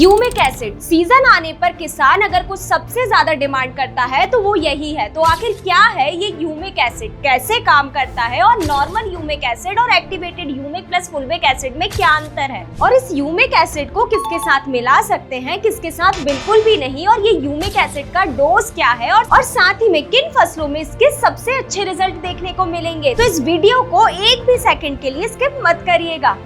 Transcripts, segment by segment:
Humic acid season आने पर किसान अगर कुछ सबसे ज्यादा डिमांड करता है तो वो यही है। तो आखिर क्या है ये ह्यूमिक एसिड, कैसे काम करता है और नॉर्मल ह्यूमिक एसिड और activated humic plus fulvic acid में क्या अंतर है, और इस ह्यूमिक एसिड को किसके साथ मिला सकते हैं, किसके साथ बिल्कुल भी नहीं, और ये ह्यूमिक एसिड का डोज क्या है और साथ ही में किन फसलों में इसके सबसे अच्छे रिजल्ट देखने को मिलेंगे। तो इस वीडियो को एक भी सेकंड के लिए स्किप मत करिएगा।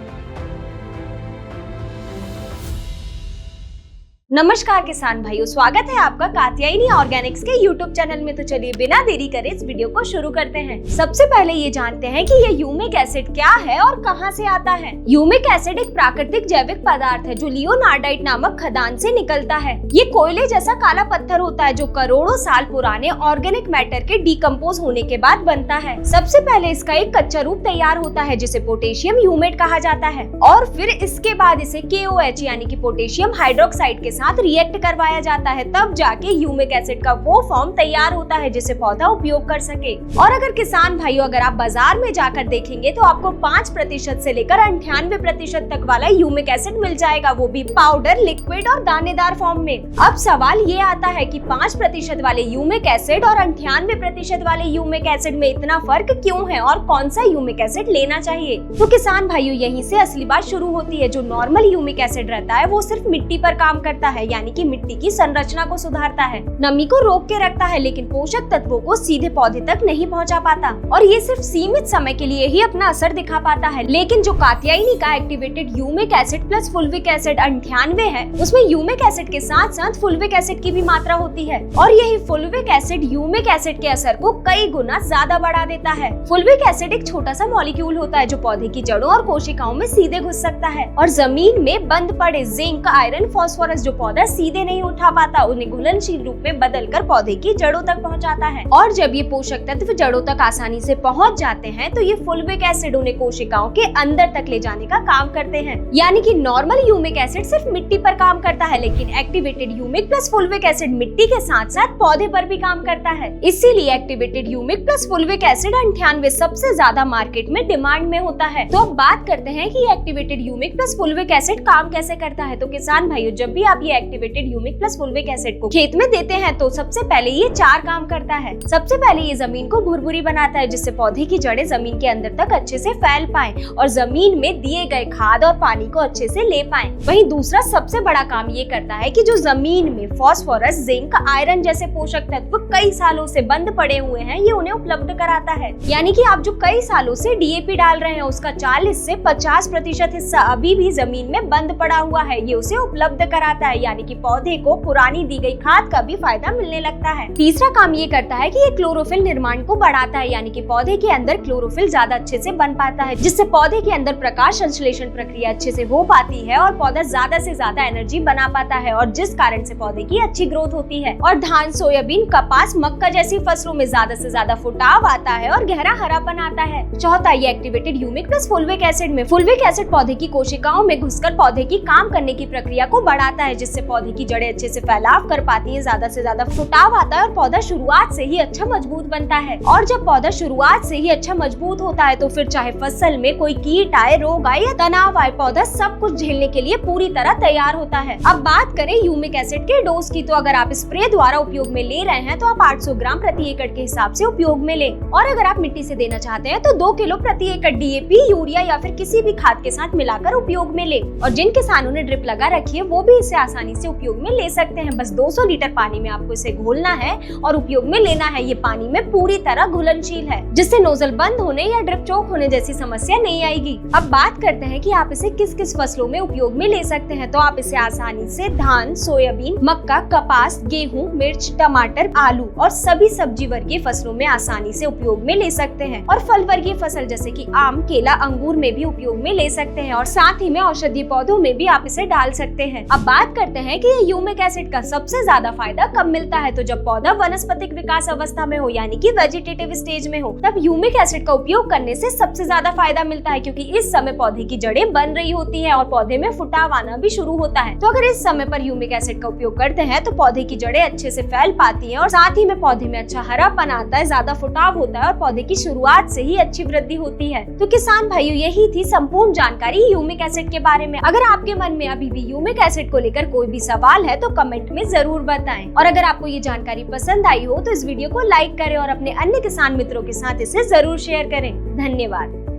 नमस्कार किसान भाइयों, स्वागत है आपका कात्यायनी ऑर्गेनिक्स के यूट्यूब चैनल में। तो चलिए बिना देरी करे इस वीडियो को शुरू करते हैं। सबसे पहले ये जानते हैं कि ये ह्यूमिक एसिड क्या है और कहां से आता है। ह्यूमिक एसिड एक प्राकृतिक जैविक पदार्थ है जो लियोनार्डाइट नामक खदान से निकलता है। ये कोयले जैसा काला पत्थर होता है जो करोड़ों साल पुराने ऑर्गेनिक मैटर के डिकम्पोज होने के बाद बनता है। सबसे पहले इसका एक कच्चा रूप तैयार होता है जिसे पोटेशियम ह्यूमेट कहा जाता है, और फिर इसके बाद इसे KOH यानी कि पोटेशियम हाइड्रोक्साइड के साथ रिएक्ट करवाया जाता है, तब जाके ह्यूमिक एसिड का वो फॉर्म तैयार होता है जिसे पौधा उपयोग कर सके। और अगर किसान भाइयों अगर आप बाजार में जाकर देखेंगे तो आपको 5% से लेकर 98% तक वाला ह्यूमिक एसिड मिल जाएगा, वो भी पाउडर, लिक्विड और दानेदार फॉर्म में। अब सवाल ये आता है कि 5% वाले ह्यूमिक एसिड और 98% वाले ह्यूमिक एसिड में इतना फर्क क्यों है और कौन सा ह्यूमिक एसिड लेना चाहिए। तो किसान भाइयों यहीं से असली बात शुरू होती है। जो नॉर्मल ह्यूमिक एसिड रहता है वो सिर्फ मिट्टी पर काम करता है, यानी कि मिट्टी की संरचना को सुधारता है, नमी को रोक के रखता है, लेकिन पोषक तत्वों को सीधे पौधे तक नहीं पहुंचा पाता, और ये सिर्फ सीमित समय के लिए ही अपना असर दिखा पाता है। लेकिन जो कात्यायनी का activated humic acid plus fulvic acid 98 है, उसमें ह्यूमिक एसिड के साथ साथ फुल्विक एसिड की भी मात्रा होती है, और यही फुल्विक एसिड ह्यूमिक एसिड के असर को कई गुना ज्यादा बढ़ा देता है। फुल्विक एसिड एक छोटा सा मॉलिक्यूल होता है जो पौधे की जड़ों और कोशिकाओं में सीधे घुस सकता है, और जमीन में बंद पड़े जिंक, आयरन, फास्फोरस जो पौधा सीधे नहीं उठा पाता उन्हें घुलनशील रूप में बदलकर पौधे की जड़ों तक पहुंचाता है। और जब ये पोषक तत्व जड़ों तक आसानी से पहुंच जाते हैं तो ये फुल्विक एसिड उन्हें कोशिकाओं के अंदर तक ले जाने का काम करते हैं। यानी कि नॉर्मल ह्यूमिक एसिड सिर्फ मिट्टी पर काम करता है, लेकिन activated humic plus fulvic acid मिट्टी के साथ साथ पौधे पर भी काम करता है। इसीलिए activated humic plus fulvic acid 98 सबसे ज्यादा मार्केट में डिमांड में होता है। तो अब बात करते हैं कि activated humic plus fulvic acid काम कैसे करता है। तो किसान भाइयों जब भी आप ये activated humic plus fulvic acid को खेत में देते हैं तो सबसे पहले ये 4 काम करता है। सबसे पहले ये जमीन को भुरभुरी बनाता है जिससे पौधे की जड़ें जमीन के अंदर तक अच्छे से फैल पाएं और जमीन में दिए गए खाद और पानी को अच्छे से ले पाएं। वहीं दूसरा सबसे बड़ा काम ये करता है कि जो जमीन में फास्फोरस, जिंक, आयरन जैसे पोषक तत्व कई सालों से बंद पड़े हुए हैं ये उन्हें उपलब्ध कराता है। यानी कि आप जो कई सालों से DAP डाल रहे हैं उसका 40 से 50% हिस्सा अभी भी जमीन में बंद पड़ा हुआ है, ये उसे उपलब्ध कराता है। यानी कि पौधे को पुरानी दी गई खाद का भी फायदा मिलने लगता है। तीसरा काम ये करता है कि ये क्लोरोफिल निर्माण को बढ़ाता है, यानी कि पौधे के अंदर क्लोरोफिल ज्यादा अच्छे से बन पाता है जिससे पौधे के अंदर प्रकाश संश्लेषण प्रक्रिया अच्छे से हो पाती है और पौधा ज्यादा से ज्यादा एनर्जी बना पाता है, और जिस कारण से पौधे की अच्छी ग्रोथ होती है। और धान, सोयाबीन, कपास, मक्का जैसी फसलों में ज्यादा से ज्यादा फुटाव आता है और गहरा हरापन आता है। चौथा, ये activated humic plus fulvic acid में फुल्विक एसिड पौधे की कोशिकाओं में घुसकर पौधे की काम करने की प्रक्रिया को बढ़ाता है जिससे पौधे की जड़ें अच्छे से फैलाव कर पाती है, ज्यादा से ज्यादा फुटाव आता है और पौधा शुरुआत से ही अच्छा मजबूत बनता है। और जब पौधा शुरुआत से ही अच्छा मजबूत होता है तो फिर चाहे फसल में कोई कीट आए, रोग आए या तनाव आए, पौधा सब कुछ झेलने के लिए पूरी तरह तैयार होता है। अब बात करें ह्यूमिक एसिड के डोज की, तो अगर आप स्प्रे द्वारा उपयोग में ले रहे हैं तो आप 800 ग्राम प्रति एकड़ के हिसाब से उपयोग में लें, और अगर आप मिट्टी से देना चाहते हैं तो 2 किलो प्रति एकड़ DAP, यूरिया या फिर किसी भी खाद के साथ मिलाकर उपयोग में लें। और जिन किसानों ने ड्रिप लगा रखी है वो भी इसे आसानी से उपयोग में ले सकते हैं। बस 200 लीटर पानी में आपको इसे घोलना है और उपयोग में लेना है। ये पानी में पूरी तरह घुलनशील है जिससे नोजल बंद होने या ड्रिप चोक होने जैसी समस्या नहीं आएगी। अब बात करते हैं कि आप इसे किस किस फसलों में उपयोग में ले सकते हैं। तो आप इसे आसानी से धान, सोयाबीन, मक्का, कपास, गेहूं, मिर्च, टमाटर, आलू और सभी सब्जी वर्गीय फसलों में आसानी से उपयोग में ले सकते हैं, और फल वर्गीय फसल जैसे कि आम, केला, अंगूर में भी उपयोग में ले सकते हैं, और साथ ही में औषधीय पौधों में भी आप इसे डाल सकते हैं। अब बात करते हैं कि ये ह्यूमिक एसिड का सबसे ज्यादा फायदा कब मिलता है। तो जब पौधा वनस्पतिक विकास अवस्था में हो, यानी कि वेजिटेटिव स्टेज में हो, तब ह्यूमिक एसिड का उपयोग करने से सबसे ज्यादा फायदा मिलता है, क्योंकि इस समय पौधे की जड़ें बन रही होती है और पौधे में फुटाव आना भी शुरू होता है। तो अगर इस समय पर ह्यूमिक एसिड का उपयोग करते हैं तो पौधे की जड़ें अच्छे से फैल पाती हैं, और साथ ही में पौधे में अच्छा हरापन आता है, ज्यादा फुटाव होता है और पौधे की शुरुआत से ही अच्छी वृद्धि होती है। तो किसान भाइयों यही थी संपूर्ण जानकारी ह्यूमिक एसिड के बारे में। अगर आपके मन में अभी भी ह्यूमिक एसिड को लेकर कोई भी सवाल है तो कमेंट में जरूर बताएं। और अगर आपको ये जानकारी पसंद आई हो तो इस वीडियो को लाइक करें और अपने अन्य किसान मित्रों के साथ इसे जरूर शेयर करें। धन्यवाद।